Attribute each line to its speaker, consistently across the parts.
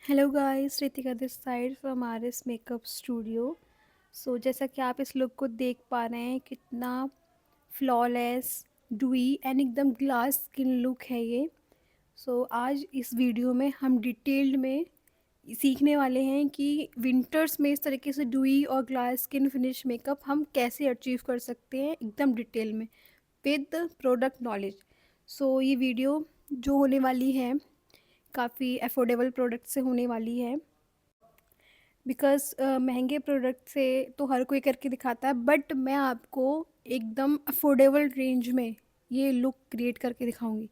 Speaker 1: Hello guys, Ritika this side from R S makeup studio. So जैसा कि आप इस लुक को देख पा रहे हैं, कितना फ्लॉलेस, डुई एंड एकदम ग्लास स्किन लुक है ये। आज इस वीडियो में हम डिटेल्ड में सीखने वाले हैं कि विंटर्स में इस तरीके से डुई और ग्लास स्किन फिनिश मेकअप हम कैसे अचीव कर सकते हैं एकदम डिटेल में विद प्रोडक्ट नॉलेज। ये वीडियो जो होने वाली है काफ़ी अफोर्डेबल प्रोडक्ट से होने वाली है। बिकॉज़ महंगे प्रोडक्ट से तो हर कोई करके दिखाता है, बट मैं आपको एकदम अफोर्डेबल रेंज में ये लुक क्रिएट करके दिखाऊंगी।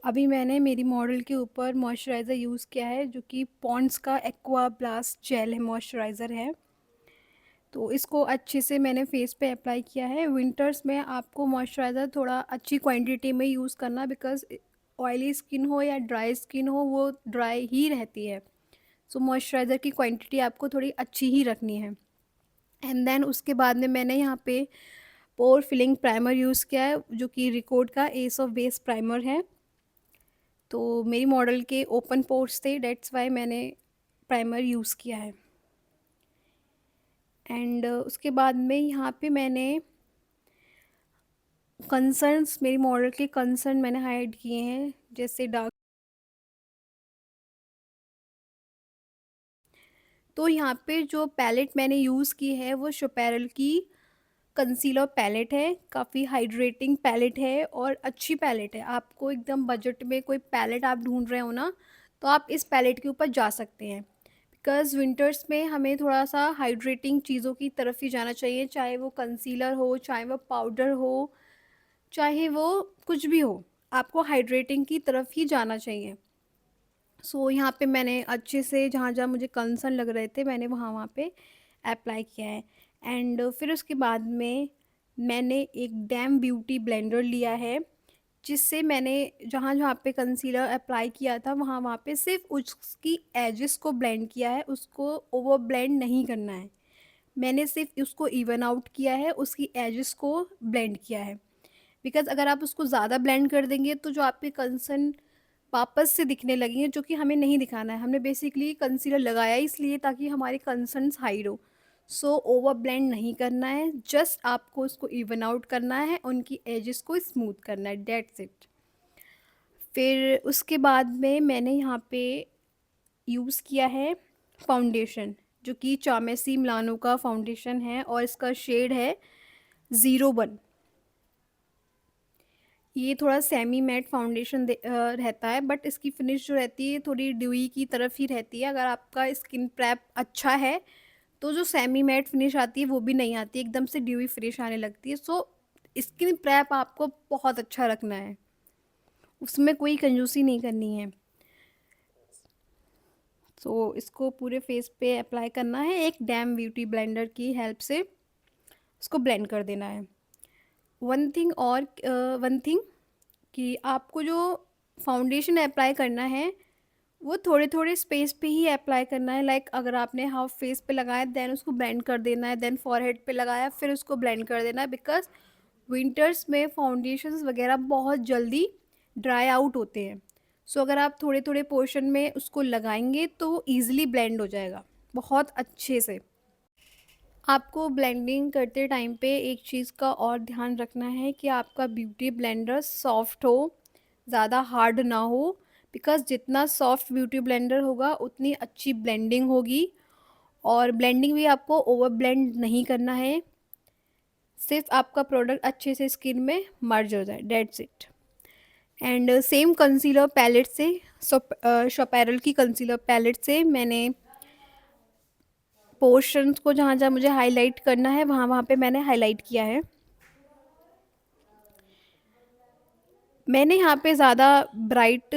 Speaker 1: अभी मैंने मेरी मॉडल के ऊपर मॉइस्चराइज़र यूज़ किया है, जो कि पॉन्ड्स का एक्वा ब्लास्ट जेल है, मॉइस्चराइज़र है। तो इसको अच्छे से मैंने फेस पे अप्लाई किया है। विंटर्स में आपको मॉइस्चराइज़र थोड़ा अच्छी क्वांटिटी में यूज़ करना, बिकॉज़ ऑयली स्किन हो या ड्राई स्किन हो, वो ड्राई ही रहती है। मॉइस्चराइज़र की क्वांटिटी आपको थोड़ी अच्छी ही रखनी है। एंड देन उसके बाद में मैंने यहाँ पे पोर फिलिंग प्राइमर यूज़ किया है, जो कि रिकोड का एस ऑफ बेस प्राइमर है। तो मेरी मॉडल के ओपन पोर्स थे, डेट्स वाई मैंने प्राइमर यूज़ किया है। एंड उसके बाद में यहाँ पे मैंने कंसर्न्स, मेरी मॉडल के कंसर्न मैंने हाइड किए हैं, जैसे डार्क। तो यहाँ पे जो पैलेट मैंने यूज़ की है वो शोपेरल की कंसीलर पैलेट है। काफ़ी हाइड्रेटिंग पैलेट है और अच्छी पैलेट है। आपको एकदम बजट में कोई पैलेट आप ढूंढ रहे हो ना, तो आप इस पैलेट के ऊपर जा सकते हैं। बिकॉज़ विंटर्स में हमें थोड़ा सा हाइड्रेटिंग चीज़ों की तरफ ही जाना चाहिए, चाहे वो कंसीलर हो, चाहे वो पाउडर हो, चाहे वो कुछ भी हो, आपको हाइड्रेटिंग की तरफ ही जाना चाहिए। यहाँ पे मैंने अच्छे से जहाँ जहाँ मुझे कंसर्न लग रहे थे, मैंने वहाँ वहाँ पे अप्लाई किया है। एंड फिर उसके बाद में मैंने एक डैम ब्यूटी ब्लेंडर लिया है, जिससे मैंने जहाँ जहाँ पे कंसीलर अप्लाई किया था, वहाँ वहाँ पे सिर्फ उसकी एजेस को ब्लेंड किया है, उसको ओवर ब्लेंड नहीं करना है। मैंने सिर्फ उसको इवन आउट किया है, उसकी एजेस को ब्लेंड किया है। बिकॉज़ अगर आप उसको ज़्यादा ब्लेंड कर देंगे, तो जो आपके कंसर्न वापस से दिखने लगेंगे, जो कि हमें नहीं दिखाना है। हमने बेसिकली कंसीलर लगाया इसलिए ताकि हमारे कंसर्न्स हाइड हो। ओवर ब्लेंड नहीं करना है, जस्ट आपको उसको इवन आउट करना है, उनकी एजेस को स्मूथ करना है, दैट्स इट। फिर उसके बाद में मैंने यहाँ पे यूज़ किया है फाउंडेशन, जो कि चामेसी मिलानो का फाउंडेशन है और इसका शेड है 01। ये थोड़ा सेमी मैट फाउंडेशन रहता है, बट इसकी फिनिश जो रहती है थोड़ी ड्यूई की तरफ ही रहती है। अगर आपका स्किन प्रेप अच्छा है, तो जो सेमी मैट फिनिश आती है वो भी नहीं आती, एकदम से ड्यूई फिनिश आने लगती है। स्किन प्रेप आपको बहुत अच्छा रखना है, उसमें कोई कंजूसी नहीं करनी है। इसको पूरे फेस पे अप्लाई करना है, एक डैम ब्यूटी ब्लेंडर की हेल्प से इसको ब्लेंड कर देना है। वन थिंग कि आपको जो फाउंडेशन अप्लाई करना है, वो थोड़े थोड़े स्पेस पे ही अप्लाई करना है। लाइक अगर आपने हाफ फेस पे लगाया, देन उसको ब्लेंड कर देना है, देन फॉरहेड पे लगाया, फिर उसको ब्लेंड कर देना है। बिकॉज विंटर्स में फाउंडेशंस वगैरह बहुत जल्दी ड्राई आउट होते हैं। अगर आप थोड़े थोड़े पोर्शन में उसको लगाएंगे, तो वो ईज़िली ब्लेंड हो जाएगा बहुत अच्छे से। आपको ब्लेंडिंग करते टाइम पे एक चीज़ का और ध्यान रखना है कि आपका ब्यूटी ब्लेंडर सॉफ्ट हो, ज़्यादा हार्ड ना हो। बिकॉज़ जितना सॉफ्ट ब्यूटी ब्लेंडर होगा, उतनी अच्छी ब्लेंडिंग होगी। और ब्लेंडिंग भी आपको ओवर ब्लेंड नहीं करना है, सिर्फ आपका प्रोडक्ट अच्छे से स्किन में मर्ज हो जाए, that's it. And same concealer palette से, शोपेरल की कंसीलर पैलेट से मैंने पोर्शंस को जहाँ जहाँ मुझे हाईलाइट करना है, वहाँ वहाँ पे मैंने हाईलाइट किया है। मैंने यहाँ पे ज़्यादा ब्राइट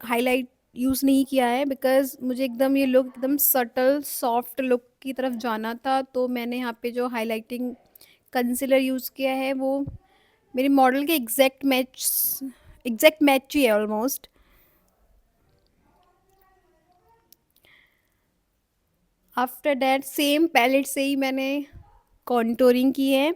Speaker 1: हाईलाइट यूज़ नहीं किया है, बिकॉज़ मुझे एकदम ये लुक एकदम सटल सॉफ्ट लुक की तरफ जाना था। तो मैंने यहाँ पे जो हाईलाइटिंग कंसीलर यूज़ किया है, वो मेरी मॉडल के एग्जैक्ट मैच ही है almost. After that same palette से ही मैंने कॉन्टोरिंग की है।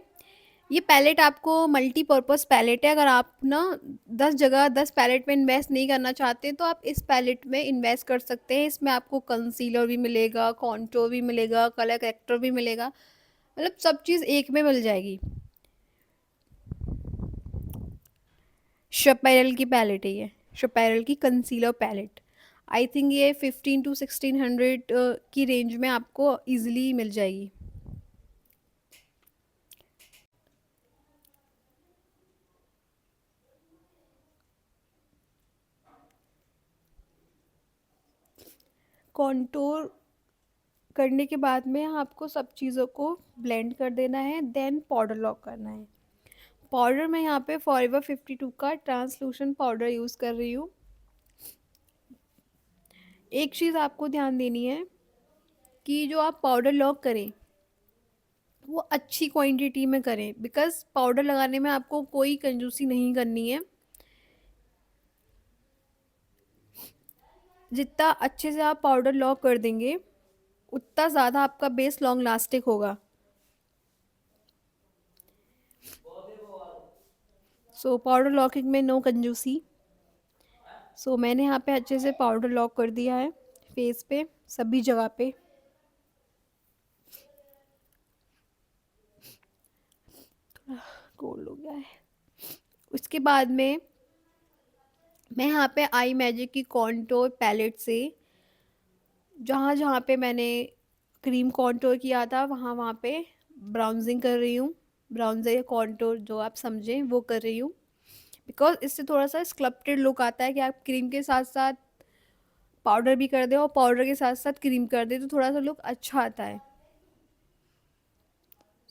Speaker 1: ये पैलेट आपको मल्टीपर्पज़ पैलेट है, अगर आप ना 10 जगह 10 पैलेट में इन्वेस्ट नहीं करना चाहते, तो आप इस पैलेट में इन्वेस्ट कर सकते हैं। इसमें आपको कंसीलर भी मिलेगा, कॉन्टूर भी मिलेगा, कलर करेक्टर भी मिलेगा, मतलब सब चीज़ एक में मिल जाएगी। शपेरल की पैलेट है ये, शपेरल की कंसीलर पैलेट। आई थिंक ये 15 टू 1600 की रेंज में आपको ईज़िली मिल जाएगी। कॉन्टूर करने के बाद में आपको सब चीज़ों को ब्लेंड कर देना है, देन पाउडर लॉक करना है। पाउडर मैं यहाँ पे फॉरएवर 52 का ट्रांसलूशन पाउडर यूज़ कर रही हूँ। एक चीज़ आपको ध्यान देनी है कि जो आप पाउडर लॉक करें वो अच्छी क्वांटिटी में करें, बिकॉज़ पाउडर लगाने में आपको कोई कंजूसी नहीं करनी है। जितना अच्छे से आप पाउडर लॉक कर देंगे उतना ज़्यादा आपका बेस लॉन्ग लास्टिक होगा। सो पाउडर लॉकिंग में नो कंजूसी। सो मैंने यहाँ पे अच्छे से पाउडर लॉक कर दिया है फेस पे, सभी जगह पे। कोल्ड हो गया है। उसके बाद में मैं यहाँ पे आई मैजिक की कॉन्टोर पैलेट से जहाँ जहाँ पे मैंने क्रीम कॉन्टोर किया था वहाँ वहाँ पे ब्राउजिंग कर रही हूँ। ब्राउन्जर या कॉन्टोर जो आप समझें वो कर रही हूँ, बिकॉज इससे थोड़ा सा स्कल्प्टेड लुक आता है कि आप क्रीम के साथ साथ पाउडर भी कर दें और पाउडर के साथ साथ क्रीम कर दें तो थोड़ा सा लुक अच्छा आता है।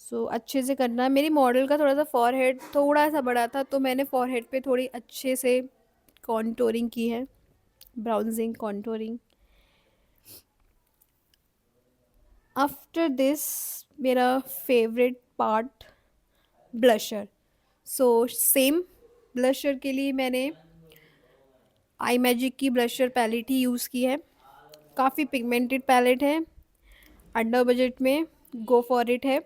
Speaker 1: सो अच्छे से करना है। मेरी मॉडल का थोड़ा सा फॉरहेड थोड़ा सा बड़ा था तो मैंने फॉरहेड पे थोड़ी अच्छे से कॉन्टोरिंग की है, ब्राउजिंग कॉन्टोरिंग। आफ्टर दिस मेरा favourite part blusher. So same blusher के लिए मैंने आई मैजिक की ब्लशर पैलेट ही यूज़ की है। काफ़ी पिगमेंटेड पैलेट है, अंडर बजट में गो फॉर इट है।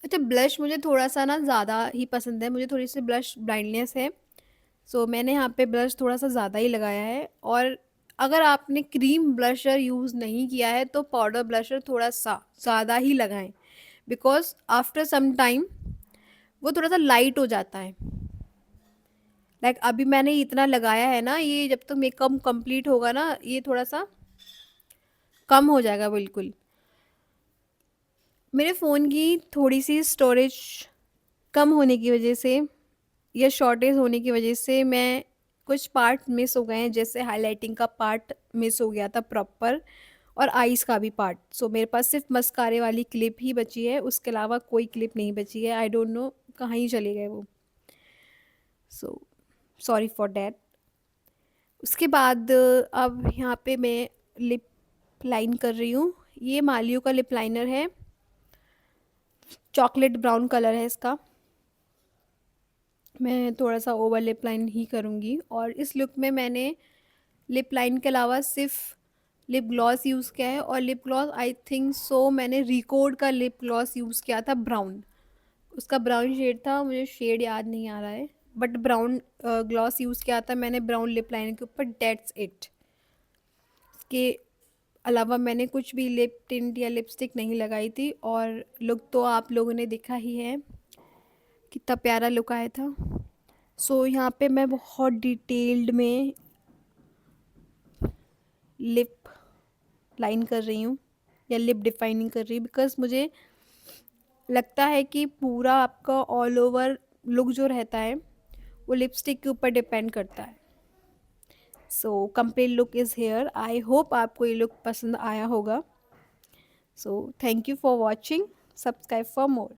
Speaker 1: अच्छा, ब्लश मुझे थोड़ा सा ना ज़्यादा ही पसंद है, मुझे थोड़ी सी ब्लश ब्लाइंडनेस है। सो मैंने यहाँ पे ब्लश थोड़ा सा ज़्यादा ही लगाया है। और अगर आपने क्रीम ब्लशर यूज़ नहीं किया है तो पाउडर ब्लशर थोड़ा सा ज़्यादा ही लगाएं, बिकॉज आफ्टर सम टाइम वो थोड़ा सा लाइट हो जाता है। लाइक अभी मैंने इतना लगाया है ना, ये जब तक मेकअप कंप्लीट होगा ना ये थोड़ा सा कम हो जाएगा बिल्कुल। मेरे फ़ोन की थोड़ी सी स्टोरेज कम होने की वजह से या शॉर्टेज होने की वजह से मैं कुछ पार्ट मिस हो गए हैं, जैसे हाइलाइटिंग का पार्ट मिस हो गया था प्रॉपर, और आईज़ का भी पार्ट। सो मेरे पास सिर्फ मस्कारे वाली क्लिप ही बची है, उसके अलावा कोई क्लिप नहीं बची है। आई डोंट नो कहाँ ही चले गए वो। So sorry for that. उसके बाद अब यहाँ पे मैं लिप लाइन कर रही हूँ। ये मालियो का लिप लाइनर है, चॉकलेट ब्राउन कलर है इसका। मैं थोड़ा सा ओवर लिप लाइन ही करूँगी, और इस लुक में मैंने लिप लाइन के अलावा सिर्फ लिप ग्लॉस यूज़ किया है। और lip gloss I think so मैंने रिकॉर्ड का लिप ग्लॉस यूज़ किया था, ब्राउन। उसका ब्राउन शेड था, मुझे शेड याद नहीं आ रहा है, बट ब्राउन ग्लॉस यूज़ किया था मैंने ब्राउन लिप लाइनर के ऊपर, डेट्स इट। इसके अलावा मैंने कुछ भी लिप टिंट या लिपस्टिक नहीं लगाई थी। और लुक तो आप लोगों ने देखा ही है कितना प्यारा लुक आया था। सो यहाँ पे मैं बहुत डिटेल्ड में लिप लाइन कर रही हूँ या लिप डिफाइनिंग कर रही हूँ, बिकॉज मुझे लगता है कि पूरा आपका ऑल ओवर लुक जो रहता है वो लिपस्टिक के ऊपर डिपेंड करता है। So complete look is here. I hope आपको ये लुक पसंद आया होगा। So thank you for watching, subscribe for more.